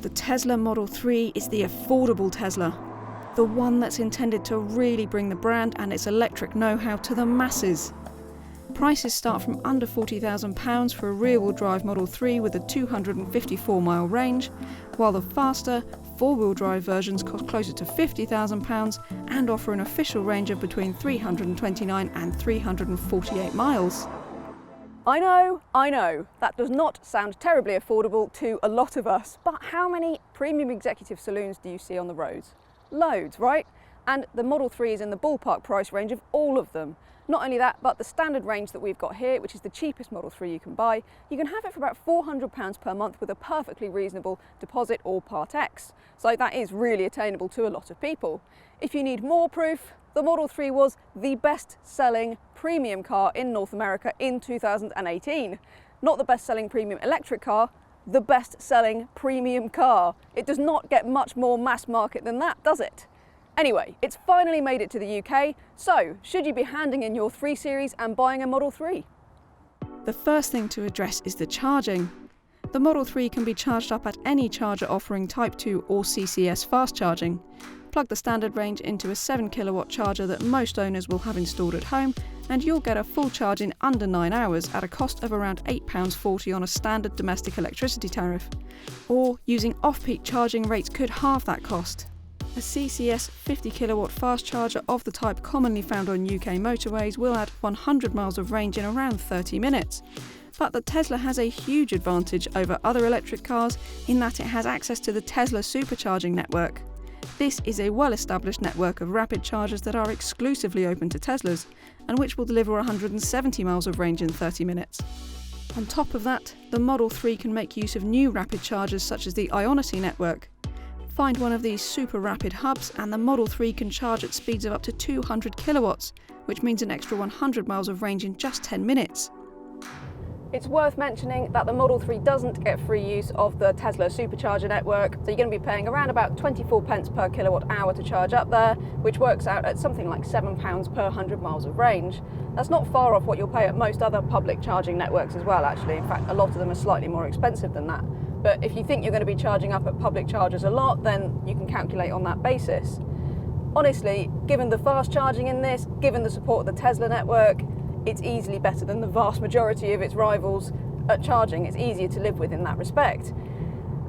The Tesla Model 3 is the affordable Tesla, the one that's intended to really bring the brand and its electric know-how to the masses. Prices start from under £40,000 for a rear-wheel drive Model 3 with a 254-mile range, while the faster, four-wheel drive versions cost closer to £50,000 and offer an official range of between 329 and 348 miles. I know, that does not sound terribly affordable to a lot of us, but how many premium executive saloons do you see on the roads? Loads, right? And the Model 3 is in the ballpark price range of all of them. Not only that, but the standard range that we've got here, which is the cheapest Model 3 you can buy, you can have it for about £400 per month with a perfectly reasonable deposit or Part X. So that is really attainable to a lot of people. If you need more proof, the Model 3 was the best-selling premium car in North America in 2018. Not the best-selling premium electric car, the best-selling premium car. It does not get much more mass market than that, does it? Anyway, it's finally made it to the UK, so should you be handing in your 3 Series and buying a Model 3? The first thing to address is the charging. The Model 3 can be charged up at any charger offering Type 2 or CCS fast charging. Plug the standard range into a 7 kilowatt charger that most owners will have installed at home, and you'll get a full charge in under 9 hours at a cost of around £8.40 on a standard domestic electricity tariff. Or using off-peak charging rates could halve that cost. A CCS 50 kilowatt fast charger of the type commonly found on UK motorways will add 100 miles of range in around 30 minutes. But the Tesla has a huge advantage over other electric cars in that it has access to the Tesla Supercharging network. This is a well-established network of rapid chargers that are exclusively open to Teslas, and which will deliver 170 miles of range in 30 minutes. On top of that, the Model 3 can make use of new rapid chargers such as the Ionity network. Find one of these super rapid hubs and the Model 3 can charge at speeds of up to 200 kilowatts, which means an extra 100 miles of range in just 10 minutes. It's worth mentioning that the Model 3 doesn't get free use of the Tesla Supercharger network, so you're going to be paying around about 24 pence per kilowatt hour to charge up there, which works out at something like £7 per 100 miles of range. That's not far off what you'll pay at most other public charging networks as well, actually. In fact, a lot of them are slightly more expensive than that. But if you think you're going to be charging up at public chargers a lot, then you can calculate on that basis. Honestly, given the fast charging in this, given the support of the Tesla network, it's easily better than the vast majority of its rivals at charging. It's easier to live with in that respect.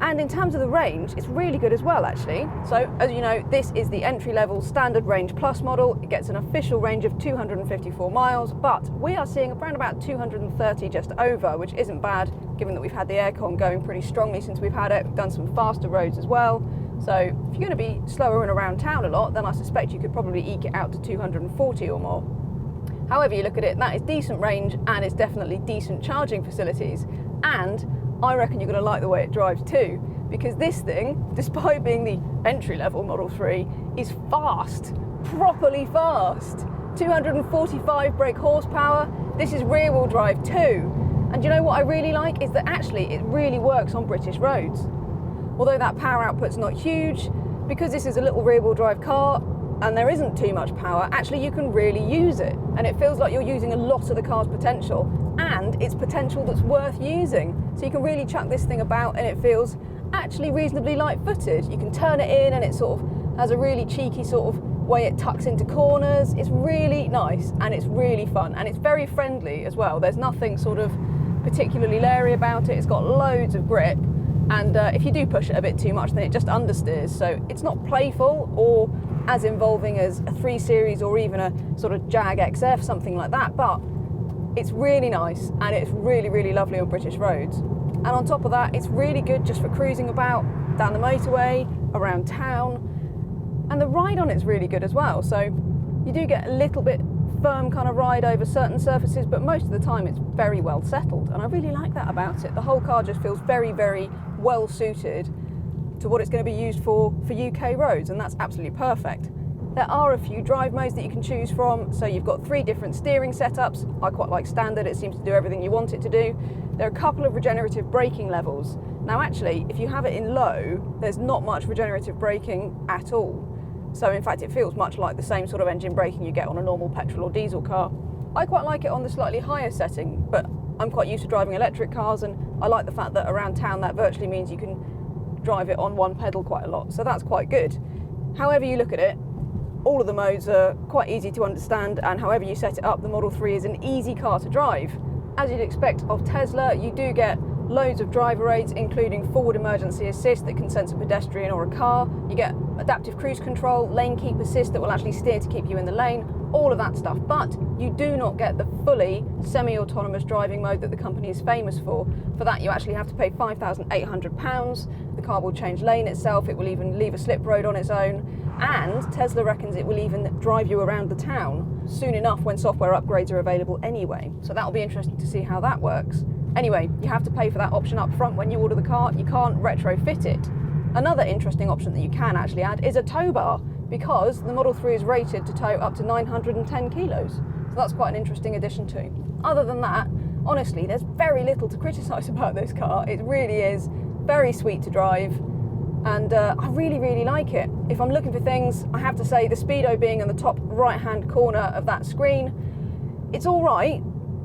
And in terms of the range, it's really good as well, actually. So, as you know, this is the entry-level Standard Range Plus model. It gets an official range of 254 miles, but we are seeing around about 230 just over, which isn't bad, given that we've had the aircon going pretty strongly since we've had it. We've done some faster roads as well. So if you're going to be slower and around town a lot, then I suspect you could probably eke it out to 240 or more. However you look at it, that is decent range and it's definitely decent charging facilities. And I reckon you're going to like the way it drives too, because this thing, despite being the entry-level Model 3, is fast, properly fast. 245 brake horsepower. This is rear-wheel drive too. And you know what I really like is that actually it really works on British roads. Although that power output's not huge, because this is a little rear-wheel drive car and there isn't too much power, actually you can really use it. And it feels like you're using a lot of the car's potential, and it's potential that's worth using. So you can really chuck this thing about and it feels actually reasonably light-footed. You can turn it in and it sort of has a really cheeky sort of way it tucks into corners. It's really nice and it's really fun and it's very friendly as well. There's nothing sort of particularly leery about it. It's got loads of grip, and if you do push it a bit too much then it just understeers. So it's not playful or as involving as a 3 Series or even a sort of Jag XF, something like that, but it's really nice and it's really, really lovely on British roads. And on top of that, it's really good just for cruising about, down the motorway, around town. And the ride on it's really good as well. So you do get a little bit firm kind of ride over certain surfaces, but most of the time it's very well settled. And I really like that about it. The whole car just feels very, very well suited to what it's going to be used for UK roads, and that's absolutely perfect. There are a few drive modes that you can choose from, so you've got 3 different steering setups. I quite like standard, it seems to do everything you want it to do. There are a couple of regenerative braking levels. Now actually, if you have it in low, there's not much regenerative braking at all. So in fact it feels much like the same sort of engine braking you get on a normal petrol or diesel car. I quite like it on the slightly higher setting, but I'm quite used to driving electric cars, and I like the fact that around town that virtually means you can drive it on one pedal quite a lot, so that's quite good. However you look at it, all of the modes are quite easy to understand, and however you set it up, the Model 3 is an easy car to drive. As you'd expect of Tesla, you do get loads of driver aids, including forward emergency assist that can sense a pedestrian or a car. You get adaptive cruise control, lane keep assist that will actually steer to keep you in the lane, all of that stuff. But you do not get the fully semi-autonomous driving mode that the company is famous for. For that, you actually have to pay £5,800. The car will change lane itself, it will even leave a slip road on its own, and Tesla reckons it will even drive you around the town soon enough when software upgrades are available anyway. So that'll be interesting to see how that works. Anyway, you have to pay for that option up front when you order the car. You can't retrofit it. Another interesting option that you can actually add is a tow bar, because the Model 3 is rated to tow up to 910 kilos. So that's quite an interesting addition too. Other than that, honestly, there's very little to criticise about this car. It really is very sweet to drive, and I really, really like it. If I'm looking for things, I have to say the speedo being in the top right-hand corner of that screen, it's all right,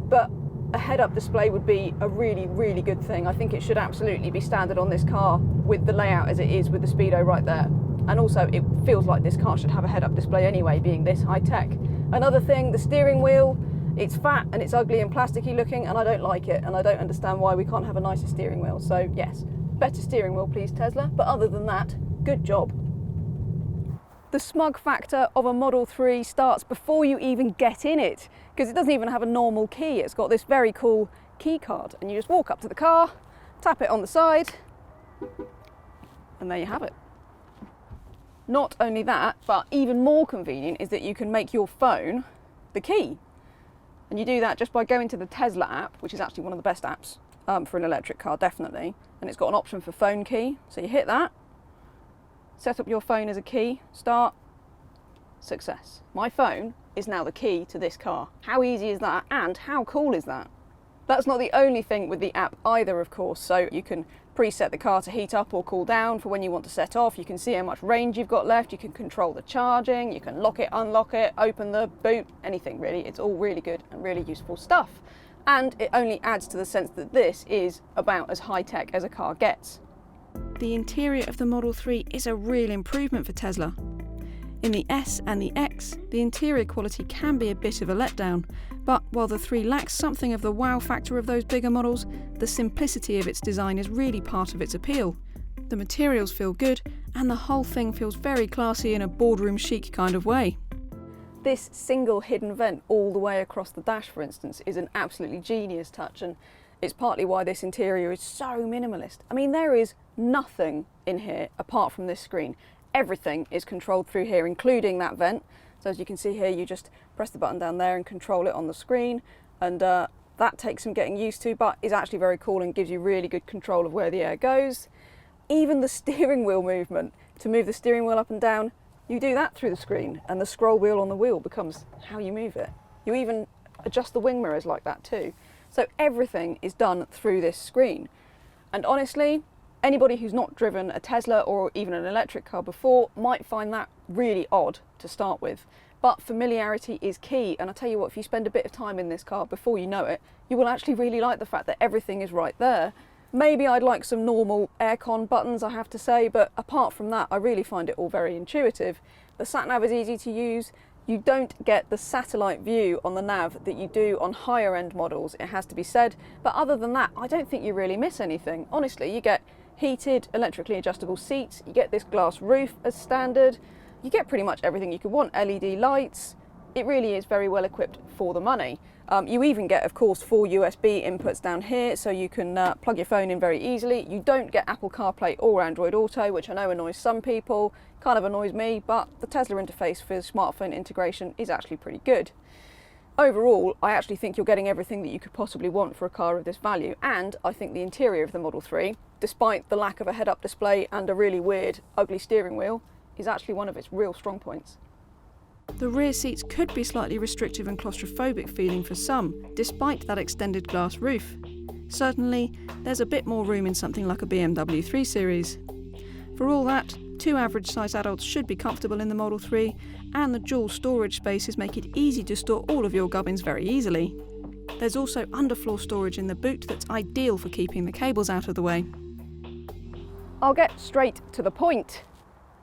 but a head-up display would be a really, really good thing. I think it should absolutely be standard on this car with the layout as it is with the speedo right there. And also, it feels like this car should have a head-up display anyway, being this high-tech. Another thing, the steering wheel, it's fat and it's ugly and plasticky looking, and I don't like it, and I don't understand why we can't have a nicer steering wheel. So yes, better steering wheel please, Tesla. But other than that, good job. The smug factor of a Model 3 starts before you even get in it, because it doesn't even have a normal key. It's got this very cool key card, and you just walk up to the car, tap it on the side, and there you have it. Not only that, but even more convenient is that you can make your phone the key. And you do that just by going to the Tesla app, which is actually one of the best apps for an electric car, definitely. And it's got an option for phone key. So you hit that, set up your phone as a key, start, success. My phone is now the key to this car. How easy is that, and how cool is that? That's not the only thing with the app either, of course. So you can preset the car to heat up or cool down for when you want to set off. You can see how much range you've got left. You can control the charging. You can lock it, unlock it, open the boot, anything really. It's all really good and really useful stuff. And it only adds to the sense that this is about as high-tech as a car gets. The interior of the Model 3 is a real improvement for Tesla. In the S and the X, the interior quality can be a bit of a letdown, but while the 3 lacks something of the wow factor of those bigger models, the simplicity of its design is really part of its appeal. The materials feel good, and the whole thing feels very classy in a boardroom chic kind of way. This single hidden vent all the way across the dash, for instance, is an absolutely genius touch, and it's partly why this interior is so minimalist. I mean, there is nothing in here apart from this screen. Everything is controlled through here, including that vent. So as you can see here, you just press the button down there and control it on the screen, and that takes some getting used to, but is actually very cool and gives you really good control of where the air goes. Even the steering wheel movement, to move the steering wheel up and down, you do that through the screen, and the scroll wheel on the wheel becomes how you move it. You even adjust the wing mirrors like that too. So everything is done through this screen. And honestly, anybody who's not driven a Tesla or even an electric car before might find that really odd to start with. But familiarity is key, and I tell you what, if you spend a bit of time in this car before you know it, you will actually really like the fact that everything is right there. Maybe I'd like some normal aircon buttons, I have to say, but apart from that, I really find it all very intuitive. The sat-nav is easy to use. You don't get the satellite view on the nav that you do on higher end models, it has to be said. But other than that, I don't think you really miss anything. Honestly, you get heated, electrically adjustable seats, you get this glass roof as standard, you get pretty much everything you could want, LED lights. It really is very well equipped for the money. You even get, of course, 4 USB inputs down here, so you can plug your phone in very easily. You don't get Apple CarPlay or Android Auto, which I know annoys some people, kind of annoys me, but the Tesla interface for smartphone integration is actually pretty good. Overall, I actually think you're getting everything that you could possibly want for a car of this value, and I think the interior of the Model 3, despite the lack of a head-up display and a really weird, ugly steering wheel, is actually one of its real strong points. The rear seats could be slightly restrictive and claustrophobic feeling for some, despite that extended glass roof. Certainly, there's a bit more room in something like a BMW 3 Series. For all that, 2 average-sized adults should be comfortable in the Model 3, and the dual storage spaces make it easy to store all of your gubbins very easily. There's also underfloor storage in the boot that's ideal for keeping the cables out of the way. I'll get straight to the point.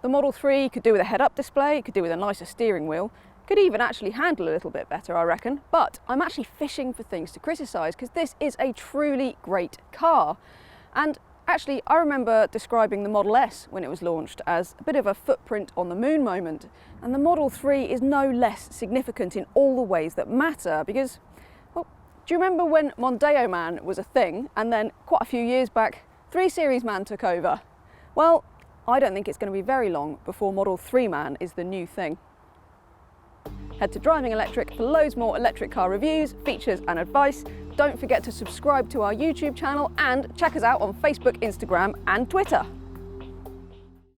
The Model 3 could do with a head-up display, it could do with a nicer steering wheel, could even actually handle a little bit better, I reckon. But I'm actually fishing for things to criticise because this is a truly great car. And actually, I remember describing the Model S when it was launched as a bit of a footprint on the moon moment. And the Model 3 is no less significant in all the ways that matter because, well, do you remember when Mondeo Man was a thing and then quite a few years back, 3 Series Man took over? Well, I don't think it's going to be very long before Model 3 Man is the new thing. Head to Driving Electric for loads more electric car reviews, features and advice. Don't forget to subscribe to our YouTube channel and check us out on Facebook, Instagram and Twitter.